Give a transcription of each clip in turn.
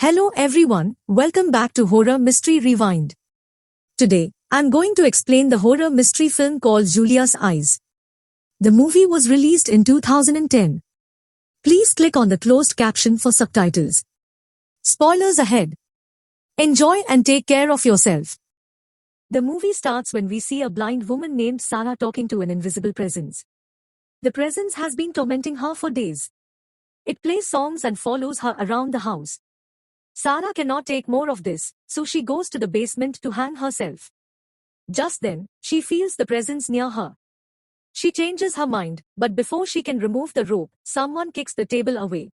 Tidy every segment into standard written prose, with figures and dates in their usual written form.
Hello everyone, welcome back to Horror Mystery Rewind. Today, I'm going to explain the horror mystery film called Julia's Eyes. The movie was released in 2010. Please click on the closed caption for subtitles. Spoilers ahead. Enjoy and take care of yourself. The movie starts when we see a blind woman named Sara talking to an invisible presence. The presence has been tormenting her for days. It plays songs and follows her around the house. Sara cannot take more of this, so she goes to the basement to hang herself. Just then, she feels the presence near her. She changes her mind, but before she can remove the rope, someone kicks the table away.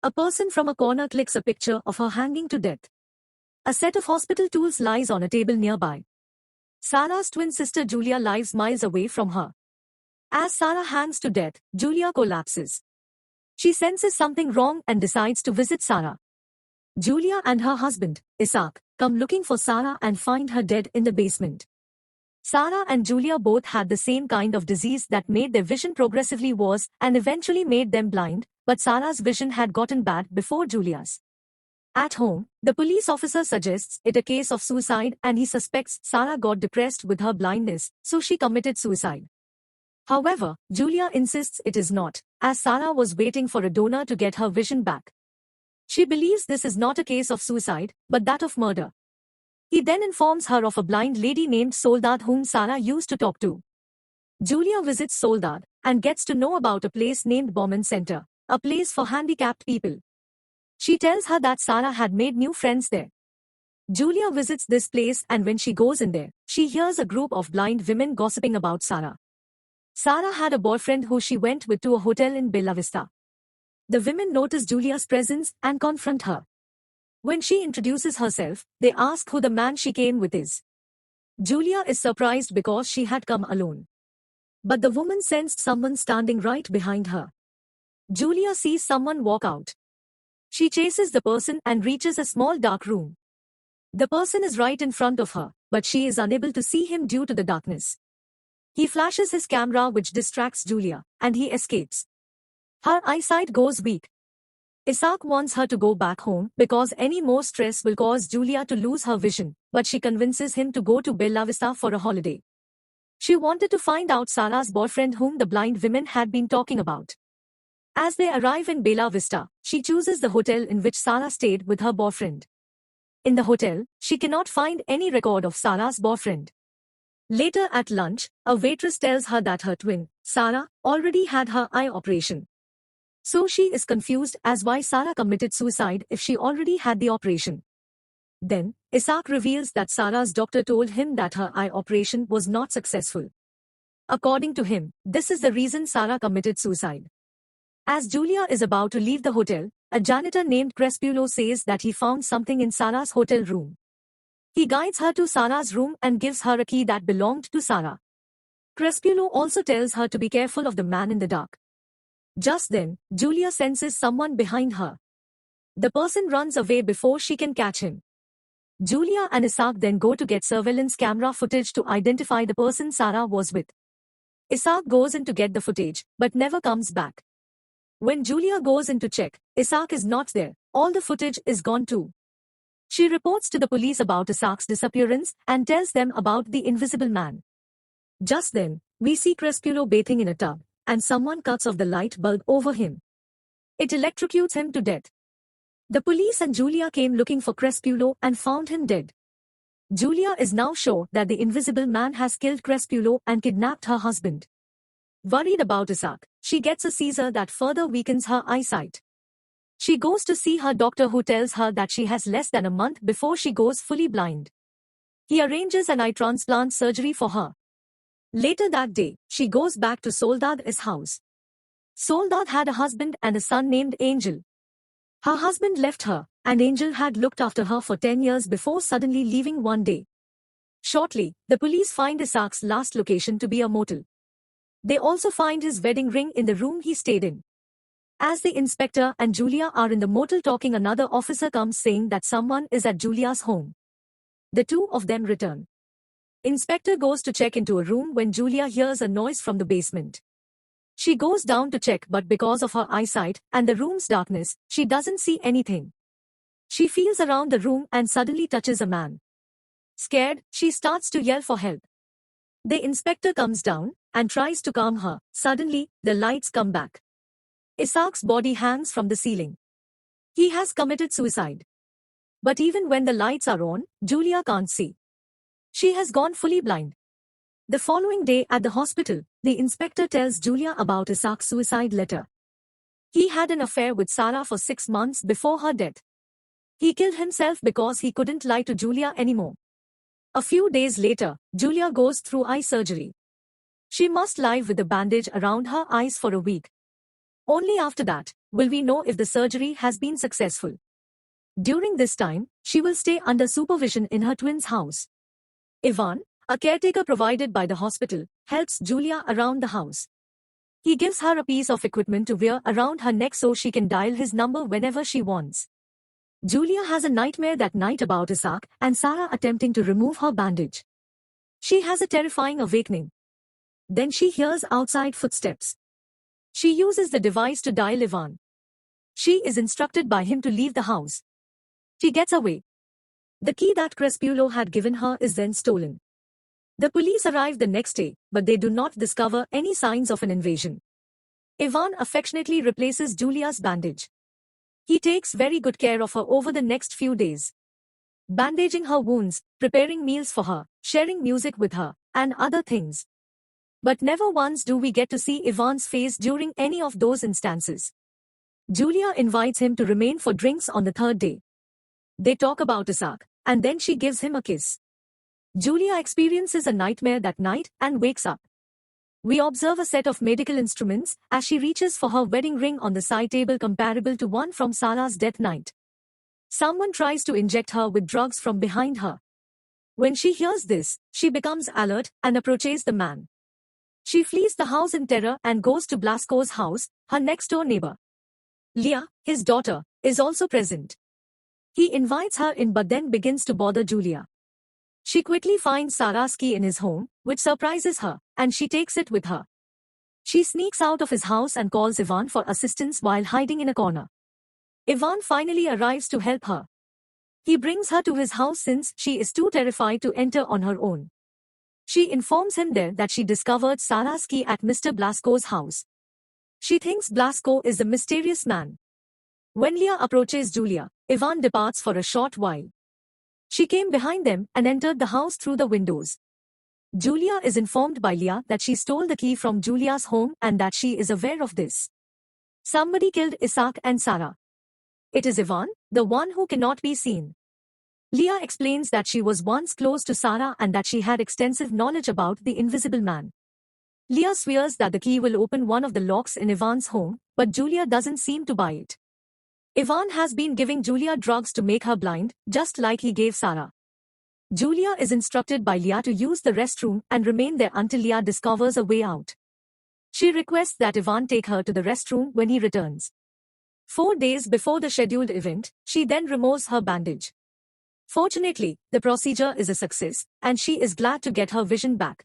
A person from a corner clicks a picture of her hanging to death. A set of hospital tools lies on a table nearby. Sara's twin sister Julia lives miles away from her. As Sara hangs to death, Julia collapses. She senses something wrong and decides to visit Sara. Julia and her husband, Isaac, come looking for Sara and find her dead in the basement. Sara and Julia both had the same kind of disease that made their vision progressively worse and eventually made them blind, but Sara's vision had gotten bad before Julia's. At home, the police officer suggests it a case of suicide and he suspects Sara got depressed with her blindness, so she committed suicide. However, Julia insists it is not, as Sara was waiting for a donor to get her vision back. She believes this is not a case of suicide, but that of murder. He then informs her of a blind lady named Soledad whom Sara used to talk to. Julia visits Soledad and gets to know about a place named Baumann Center, a place for handicapped people. She tells her that Sara had made new friends there. Julia visits this place and when she goes in there, she hears a group of blind women gossiping about Sara. Sara had a boyfriend who she went with to a hotel in Bella Vista. The women notice Julia's presence and confront her. When she introduces herself, they ask who the man she came with is. Julia is surprised because she had come alone. But the woman sensed someone standing right behind her. Julia sees someone walk out. She chases the person and reaches a small dark room. The person is right in front of her, but she is unable to see him due to the darkness. He flashes his camera which distracts Julia, and he escapes. Her eyesight goes weak. Isaac wants her to go back home because any more stress will cause Julia to lose her vision, but she convinces him to go to Bella Vista for a holiday. She wanted to find out Sara's boyfriend whom the blind women had been talking about. As they arrive in Bella Vista, she chooses the hotel in which Sara stayed with her boyfriend. In the hotel, she cannot find any record of Sara's boyfriend. Later at lunch, a waitress tells her that her twin, Sara, already had her eye operation. So she is confused as why Sara committed suicide if she already had the operation. Then, Isaac reveals that Sara's doctor told him that her eye operation was not successful. According to him, this is the reason Sara committed suicide. As Julia is about to leave the hotel, a janitor named Crespulo says that he found something in Sara's hotel room. He guides her to Sara's room and gives her a key that belonged to Sara. Crespulo also tells her to be careful of the man in the dark. Just then, Julia senses someone behind her. The person runs away before she can catch him. Julia and Isaac then go to get surveillance camera footage to identify the person Sara was with. Isaac goes in to get the footage, but never comes back. When Julia goes in to check, Isaac is not there, all the footage is gone too. She reports to the police about Isaac's disappearance and tells them about the invisible man. Just then, we see Crespulo bathing in a tub, and someone cuts off the light bulb over him. It electrocutes him to death. The police and Julia came looking for Crespulo and found him dead. Julia is now sure that the invisible man has killed Crespulo and kidnapped her husband. Worried about Isaac, she gets a seizure that further weakens her eyesight. She goes to see her doctor who tells her that she has less than a month before she goes fully blind. He arranges an eye transplant surgery for her. Later that day, she goes back to Soledad's house. Soledad had a husband and a son named Angel. Her husband left her, and Angel had looked after her for 10 years before suddenly leaving one day. Shortly, the police find Isaac's last location to be a motel. They also find his wedding ring in the room he stayed in. As the inspector and Julia are in the motel talking, another officer comes saying that someone is at Julia's home. The two of them return. Inspector goes to check into a room when Julia hears a noise from the basement. She goes down to check, but because of her eyesight and the room's darkness, she doesn't see anything. She feels around the room and suddenly touches a man. Scared, she starts to yell for help. The inspector comes down and tries to calm her. Suddenly, the lights come back. Isaac's body hangs from the ceiling. He has committed suicide. But even when the lights are on, Julia can't see. She has gone fully blind. The following day at the hospital, the inspector tells Julia about Isaac's suicide letter. He had an affair with Sara for 6 months before her death. He killed himself because he couldn't lie to Julia anymore. A few days later, Julia goes through eye surgery. She must lie with a bandage around her eyes for a week. Only after that will we know if the surgery has been successful. During this time, she will stay under supervision in her twin's house. Ivan, a caretaker provided by the hospital, helps Julia around the house. He gives her a piece of equipment to wear around her neck so she can dial his number whenever she wants. Julia has a nightmare that night about Isaac and Sara attempting to remove her bandage. She has a terrifying awakening. Then she hears outside footsteps. She uses the device to dial Ivan. She is instructed by him to leave the house. She gets away. The key that Crespulo had given her is then stolen. The police arrive the next day, but they do not discover any signs of an invasion. Ivan affectionately replaces Julia's bandage. He takes very good care of her over the next few days, bandaging her wounds, preparing meals for her, sharing music with her, and other things. But never once do we get to see Ivan's face during any of those instances. Julia invites him to remain for drinks on the third day. They talk about Isaac, and then she gives him a kiss. Julia experiences a nightmare that night and wakes up. We observe a set of medical instruments as she reaches for her wedding ring on the side table comparable to one from Sara's death night. Someone tries to inject her with drugs from behind her. When she hears this, she becomes alert and approaches the man. She flees the house in terror and goes to Blasco's house, her next-door neighbor. Leah, his daughter, is also present. He invites her in but then begins to bother Julia. She quickly finds Sara's key in his home, which surprises her, and she takes it with her. She sneaks out of his house and calls Ivan for assistance while hiding in a corner. Ivan finally arrives to help her. He brings her to his house since she is too terrified to enter on her own. She informs him there that she discovered Sara's key at Mr. Blasco's house. She thinks Blasco is the mysterious man. When Leah approaches Julia, Ivan departs for a short while. She came behind them and entered the house through the windows. Julia is informed by Leah that she stole the key from Julia's home and that she is aware of this. Somebody killed Isaac and Sara. It is Ivan, the one who cannot be seen. Leah explains that she was once close to Sara and that she had extensive knowledge about the invisible man. Leah swears that the key will open one of the locks in Ivan's home, but Julia doesn't seem to buy it. Ivan has been giving Julia drugs to make her blind, just like he gave Sara. Julia is instructed by Leah to use the restroom and remain there until Leah discovers a way out. She requests that Ivan take her to the restroom when he returns. 4 days before the scheduled event, she then removes her bandage. Fortunately, the procedure is a success, and she is glad to get her vision back.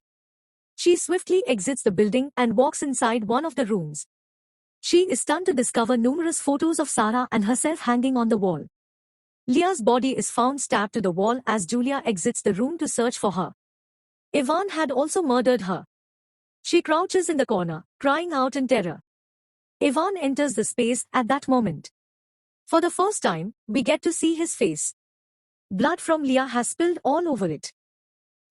She swiftly exits the building and walks inside one of the rooms. She is stunned to discover numerous photos of Sara and herself hanging on the wall. Leah's body is found stabbed to the wall as Julia exits the room to search for her. Ivan had also murdered her. She crouches in the corner, crying out in terror. Ivan enters the space at that moment. For the first time, we get to see his face. Blood from Leah has spilled all over it.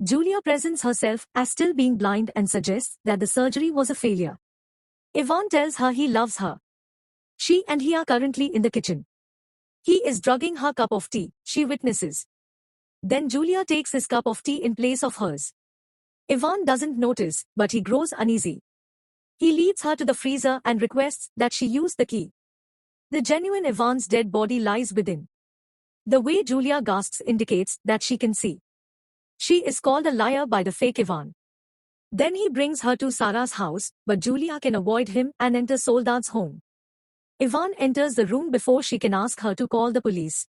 Julia presents herself as still being blind and suggests that the surgery was a failure. Ivan tells her he loves her. She and he are currently in the kitchen. He is drugging her cup of tea, she witnesses. Then Julia takes his cup of tea in place of hers. Ivan doesn't notice, but he grows uneasy. He leads her to the freezer and requests that she use the key. The genuine Ivan's dead body lies within. The way Julia gasps indicates that she can see. She is called a liar by the fake Ivan. Then he brings her to Sara's house, but Julia can avoid him and enters Soldad's home. Ivan enters the room before she can ask her to call the police.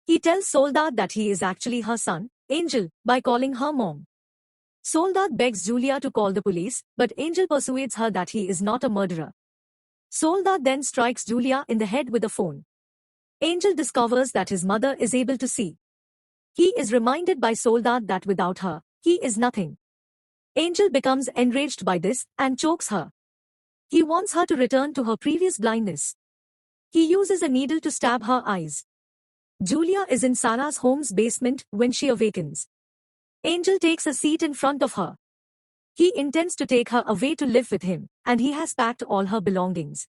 He tells Soldad that he is actually her son, Angel, by calling her mom. Soldad begs Julia to call the police, but Angel persuades her that he is not a murderer. Soldad then strikes Julia in the head with a phone. Angel discovers that his mother is able to see. He is reminded by Soledad that without her, he is nothing. Angel becomes enraged by this and chokes her. He wants her to return to her previous blindness. He uses a needle to stab her eyes. Julia is in Sara's home's basement when she awakens. Angel takes a seat in front of her. He intends to take her away to live with him, and he has packed all her belongings.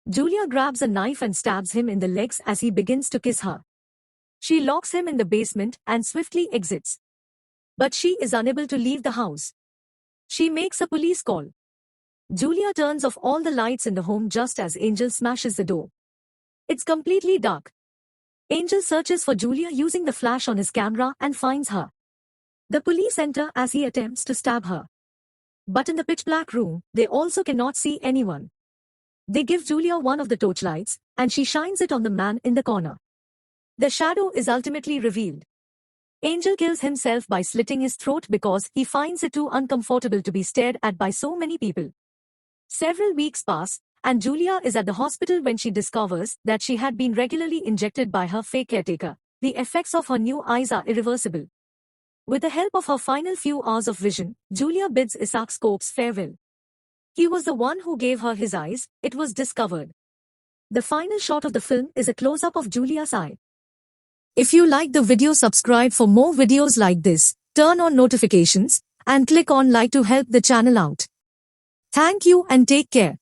Julia grabs a knife and stabs him in the legs as he begins to kiss her. She locks him in the basement and swiftly exits. But she is unable to leave the house. She makes a police call. Julia turns off all the lights in the home just as Angel smashes the door. It's completely dark. Angel searches for Julia using the flash on his camera and finds her. The police enter as he attempts to stab her. But in the pitch-black room, they also cannot see anyone. They give Julia one of the torchlights, and she shines it on the man in the corner. The shadow is ultimately revealed. Angel kills himself by slitting his throat because he finds it too uncomfortable to be stared at by so many people. Several weeks pass, and Julia is at the hospital when she discovers that she had been regularly injected by her fake caretaker. The effects of her new eyes are irreversible. With the help of her final few hours of vision, Julia bids Isaac's corpse farewell. He was the one who gave her his eyes, it was discovered. The final shot of the film is a close-up of Julia's eye. If you like the video, subscribe for more videos like this, turn on notifications, and click on like to help the channel out. Thank you and take care.